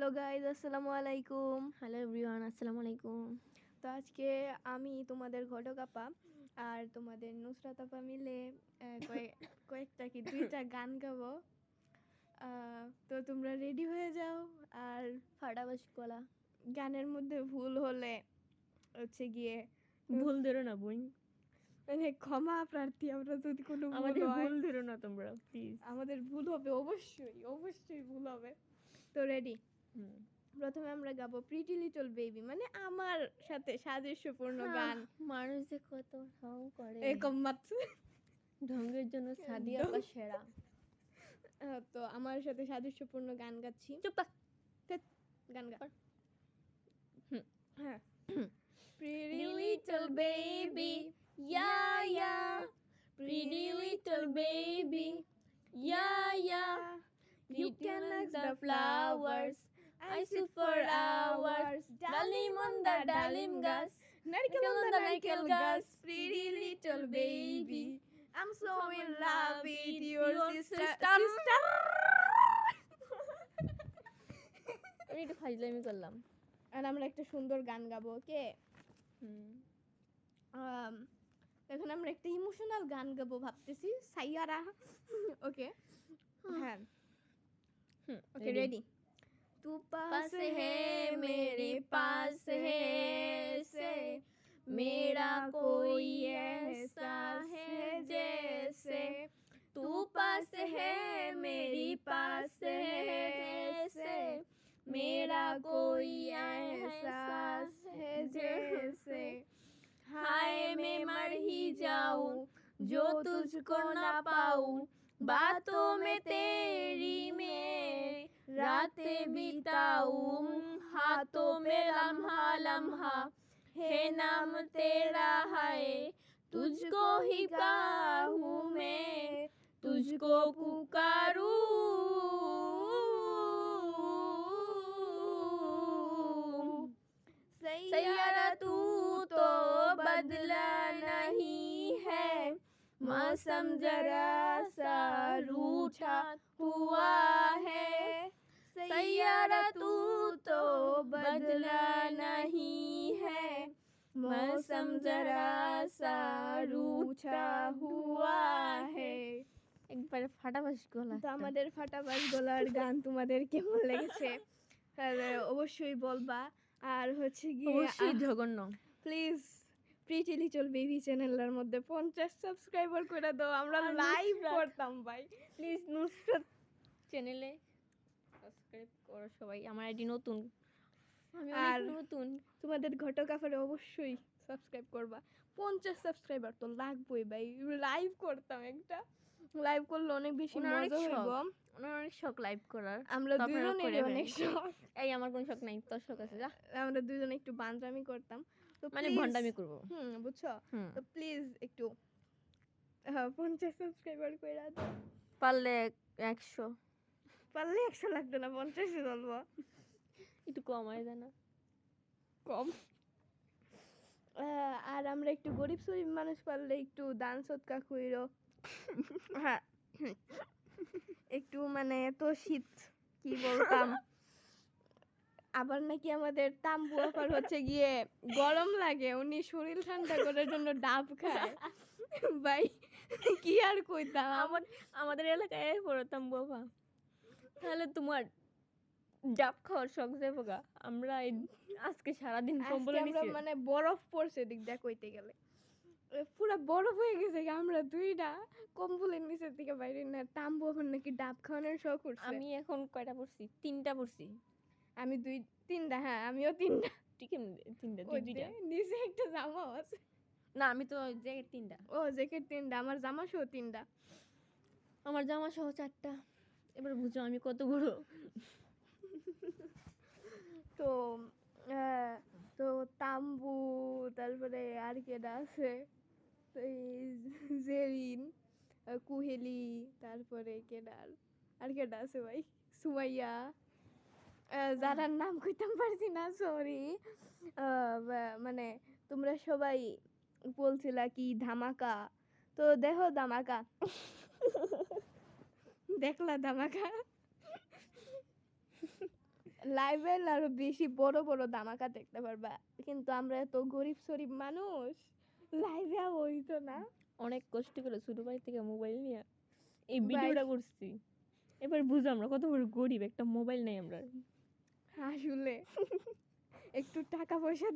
Hello guys, আসসালামু আলাইকুম। Hello everyone, আসসালামু আলাইকুম। তো আজকে আমি তোমাদের ঘটক আপা আর তোমাদের নুসরাত আপা মিলে কয়েকটা কি দুইটা গান গাবো। তো তোমরা রেডি হয়ে যাও। আর ফাটাবাস কলা গানের মধ্যে ভুল হলে হচ্ছে গিয়ে ভুল ধরো না বোন, মানে ক্ষমা প্রার্থী আমরা, যদি কোনো ভুল আমাদের হয় ভুল ধরো না তোমরা প্লিজ। আমাদের ভুল হবে, অবশ্যই অবশ্যই ভুল হবে। তো রেডি? প্রথমে আমরা গাবো প্রিটি লিটল বেবি, মানে আমার সাথে সাদৃশ্যপূর্ণ গান। মানুষ যে কত ঢং করে, এরকম মাত্র ঢঙ্গের জন্য সাদিয়া আপা সেরা। তো আমার সাথে সাদৃশ্যপূর্ণ গান গাচ্ছি। চুপ থাক। গান গা। হুম। হ্যাঁ। Pretty little baby, yeah yeah, pretty little baby, yeah yeah, you can ask the flowers, I sit for hours, ডালিম on the ডালিম গাছ, নারকেল on the নারকেল গাছ, pretty little baby, I'm so in love with your sister. আমি একটু ফাইজলামি করলাম। আর আমরা একটা সুন্দর গান গাবো, ওকে? এখন আমরা একটা ইমোশনাল গান গাবো ভাবতেছি, সাইয়ারা। ওকে, হ্যাঁ, ওকে, রেডি? तू पास है मेरे पास है से मेरा कोई ऐसा है जैसे तू पास है मेरी पास है जैसे मेरा कोई ऐसा है जैसे हाय मैं मर ही जाऊं जो तुझको ना पाऊं बातों में तेरी में रातें बिताऊं हाथों में लम्हा लम्हा है नाम तेरा है तुझको ही गाऊं मैं तुझको पुकारूं सैयारा तू तो बदला नहीं है मौसम जरा सा रूठा हुआ है सैयारा तू तो बदला नहीं है मौसम जरा सा रूठा हुआ है। একবারে ফাটাবাস গলা। তো আমাদের ফাটাবাস গলার গান তোমাদের কেমন লেগেছে অবশ্যই বলবা। আর হচ্ছে গিয়ে অবশ্যই জঘন্য। প্লিজ প্রিটি লিটল বেবি চ্যানেলের মধ্যে 50 সাবস্ক্রাইবার করে দাও, আমরা লাইভ করতাম ভাই। প্লিজ নুসরাত চ্যানেলে সাবস্ক্রাইব করো সবাই, আমার আইডি নতুন, আমি আর অনেক নতুন। তোমাদের ঘটক আফারে অবশ্যই সাবস্ক্রাইব করবা। 50 সাবস্ক্রাইবার তো লাগবেই ভাই, লাইভ করতাম একটা, লাইভ করলে অনেক বেশি মজা হইব। ওনার অনেক শখ লাইভ করার, আমরা দুজনেরই অনেক শখ। এই আমার কোনো শখ নাই, তোর শখ আছে যা। আমরা দুজনে একটু বান্দরামি করতাম, তো মানে ভন্ডামি করবো। বুঝছো? তো প্লিজ একটু 50 সাবস্ক্রাইবার করে দাও। পারলে 100, পারলে 100 লাগতো না, 50 বলবো। একটু কমায় দেয় না? কম। আর আমরা একটু গরিব সরিব মানুষ, পারলে একটু দান সৎকা কইরো। হ্যাঁ, একটু মানে তো শীত কি বলতাম, আবার নাকি আমাদের তাম্বু আপার হচ্ছে গিয়ে গরম লাগে, উনি শরীর ঠান্ডা করার জন্য ডাব খায় ভাই, কি আর কইতাম। আমাদের এলাকায় পড়তাম বাবা, তাহলে তোমার ডাব খাওয়ার শখ যাবো গা। আমরা আজকে সারাদিন কম্বল নিছি, মানে বরফ পড়ছে দিক দিয়ে কইতে গেলে, পুরা বরফ হয়ে গেছে। আমরা দুইটা কম্বলের নিচের দিকে বাইরে না, তাম্বু আপার নাকি ডাব খাওয়ানোর শখ করছে। আমি এখন কয়টা পড়ছি? 3টা পড়ছি। আমি 2-3টা, হ্যাঁ আমিও 3টা। ঠিক আছে, 3টা, দুইটা নিচে একটা জামা আছে। না, আমি তো জ্যাকেট 3টা। ও জ্যাকেট 3টা, আমার জামা সহ 3টা। আমার জামা সহ 4টা। এবার বুঝো আমি কত বড়। তো তো তাম্বু, তারপরে আর কেডা আছে, এই জেরিন, কুহেলি, তারপরে কেডার আর কেডা আছে ভাই, সুমাইয়া, যারা নাম কইতাম পারছি না, সরি। মানে তোমরা সবাই বলছিলা কি ধামাকা, তো দেখো ধামাকা, দেখলা ধামাকা? লাইভে আরো বেশি বড় বড় ধামাকা দেখতে পারবা, কিন্তু আমরা এত গরিব শরীফ মানুষ, লাইভে হইতো না। অনেক কষ্ট করে ছোট ভাই থেকে মোবাইল নিয়ে এই ভাই, ভিডিওটা করছি। এবার বুঝো আমরা কত বড় গরিব, একটা মোবাইল নেই আমরা। আসলে একটু টাকা পয়সা